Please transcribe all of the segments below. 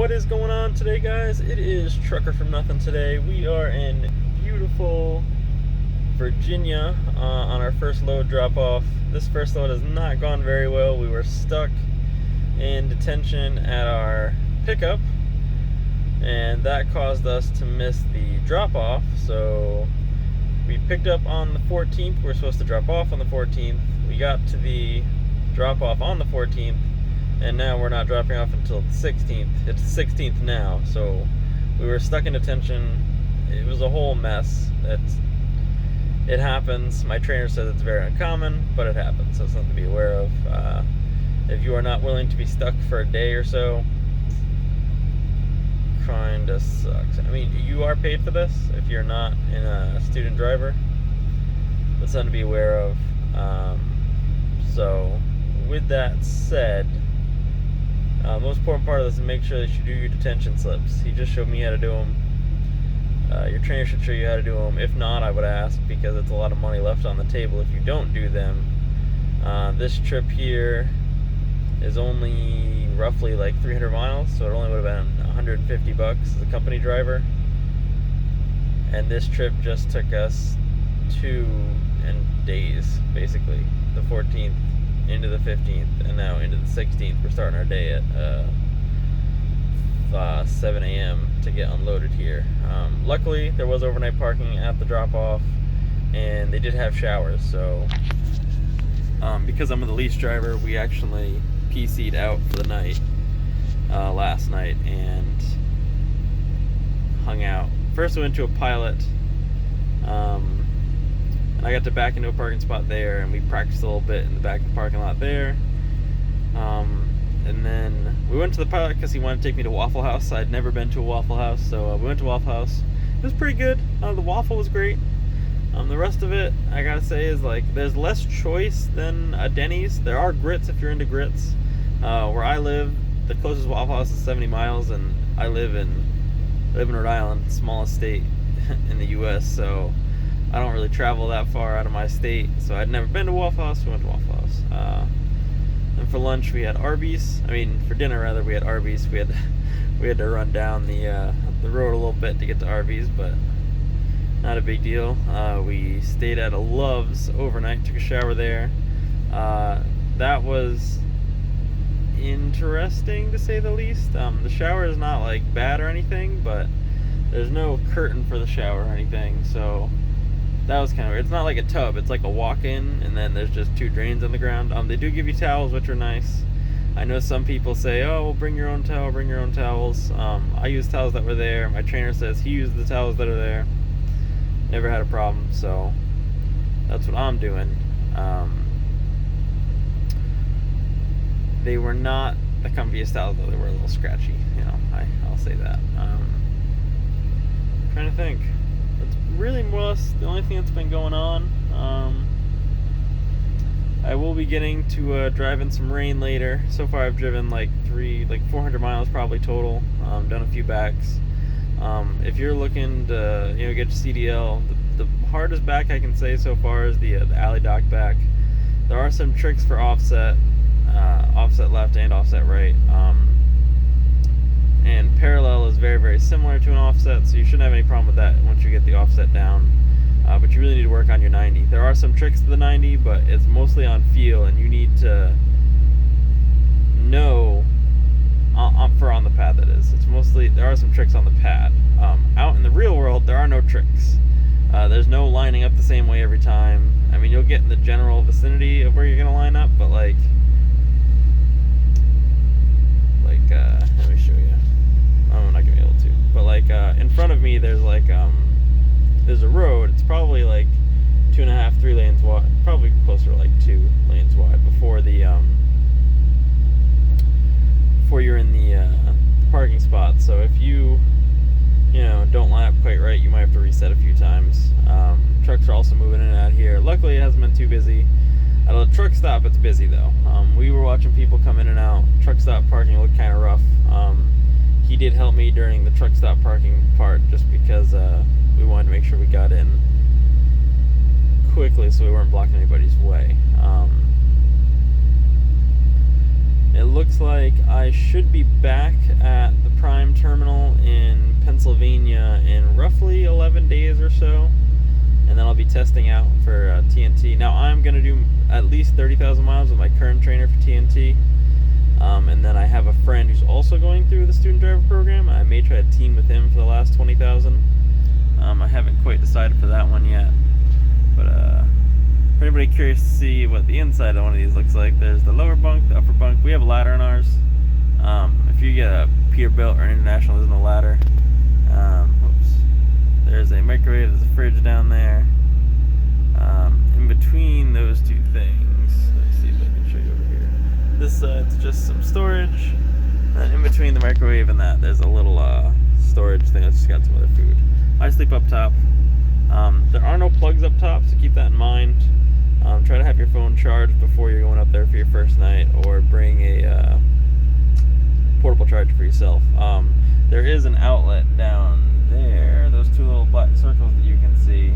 What is going on today, guys? It is Trucker from Nothing today. We are in beautiful Virginia on our first load drop-off. This first load has not gone very well. We were stuck in detention at our pickup, and that caused us to miss the drop-off. So we picked up on the 14th. We were supposed to drop off on the 14th. We got to the drop-off on the 14th, and now we're not dropping off until the 16th. It's the 16th now, so we were stuck in detention. It was a whole mess. It happens. My trainer says it's very uncommon, but it happens, so it's something to be aware of. If you are not willing to be stuck for a day or so, kinda sucks. I mean, you are paid for this if you're not in a student driver. That's something to be aware of. So with that said, the most important part of this is make sure that you do your detention slips. He just showed me how to do them. Your trainer should show you how to do them. If not, I would ask, because it's a lot of money left on the table if you don't do them. This trip here is only roughly like 300 miles, so it only would have been $150 as a company driver. And this trip just took us 2 days, basically. The 14th into the 15th, and now into the 16th. We're starting our day at 7 a.m. to get unloaded here. Luckily, there was overnight parking at the drop-off, and they did have showers, so because I'm the lease driver, we actually PC'd out for the night last night and hung out. First we went to a pilot, and I got to back into a parking spot there, and we practiced a little bit in the back of the parking lot there. And then we went to the pilot because he wanted to take me to Waffle House. I'd never been to a Waffle House, so we went to Waffle House. It was pretty good. The waffle was great. The rest of it, I gotta say, is like there's less choice than a Denny's. There are grits if you're into grits. Where I live, the closest Waffle House is 70 miles, and I live in Rhode Island, smallest state in the U.S., so I don't really travel that far out of my state. So I'd never been to Waffle House. We went to Waffle House. And for lunch we had Arby's. For dinner rather, we had Arby's. We had to run down the road a little bit to get to Arby's, but not a big deal. We stayed at a Love's overnight, took a shower there. That was interesting to say the least. The shower is not like bad or anything, but there's no curtain for the shower or anything, so that was kind of weird. It's not like a tub, it's like a walk-in, and then there's just 2 drains on the ground. They do give you towels, which are nice. I know some people say, oh, well, bring your own towel, bring your own towels. I used towels that were there. My trainer says he used the towels that are there. Never had a problem, so that's what I'm doing. They were not the comfiest towels, though. They were a little scratchy, I'll say that. Trying to think. That's really more or less the only thing that's been going on. I will be getting to drive in some rain later. So far I've driven like 400 miles probably total. Done a few backs. If you're looking to get your CDL, the hardest back I can say so far is the alley dock back. There are some tricks for offset left and offset right. And parallel is very, very similar to an offset, so you shouldn't have any problem with that once you get the offset down. But you really need to work on your 90. There are some tricks to the 90, but it's mostly on feel, and you need to know on the pad, that is. It's mostly, there are some tricks on the pad. Out in the real world, there are no tricks. There's no lining up the same way every time. You'll get in the general vicinity of where you're gonna line up, but let me show you. I'm not gonna be able to. But in front of me, there's there's a road. It's probably 2.5, 3 lanes wide. Probably closer to 2 lanes wide before you're in the parking spot. So if you don't line up quite right, you might have to reset a few times. Trucks are also moving in and out here. Luckily, it hasn't been too busy. At a truck stop, it's busy though. We were watching people come in and out. Truck stop parking looked kind of rough. He did help me during the truck stop parking part, just because we wanted to make sure we got in quickly so we weren't blocking anybody's way. It looks like I should be back at the Prime Terminal in Pennsylvania in roughly 11 days or so, and then I'll be testing out for TNT. Now I'm going to do at least 30,000 miles with my current trainer for TNT, and then I have a friend who's also going through the student driver program. I may try to team with him for the last 20,000. I haven't quite decided for that one yet, but for anybody curious to see what the inside of one of these looks like, there's the lower bunk, the upper bunk. We have a ladder in ours. If you get a Peterbilt or an International, there's no ladder. There's a microwave, there's a fridge down there. In between those two things, let's see if I can show you over here. This side's just some storage. And in between the microwave and that, there's a little storage thing that's just got some other food. I sleep up top. There are no plugs up top, so keep that in mind. Try to have your phone charged before you're going up there for your first night, or bring a portable charger for yourself. There is an outlet down there, those two little black circles that you can see.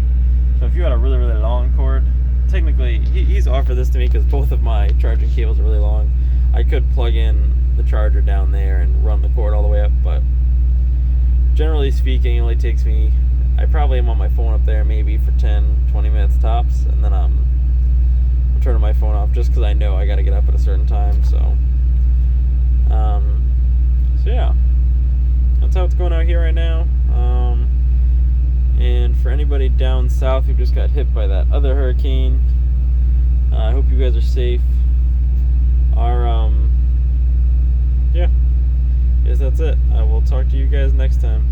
So if you had a really, really long cord, technically, he's offered this to me because both of my charging cables are really long. I could plug in the charger down there and run the cord all the way up, but generally speaking, it only takes me, I probably am on my phone up there maybe for 10-20 minutes tops, and then I'm turning my phone off just because I know I got to get up at a certain time. So yeah, that's how it's going out here right now. And for anybody down south who just got hit by that other hurricane, I hope you guys are safe. Yeah, I guess that's it. I will talk to you guys next time.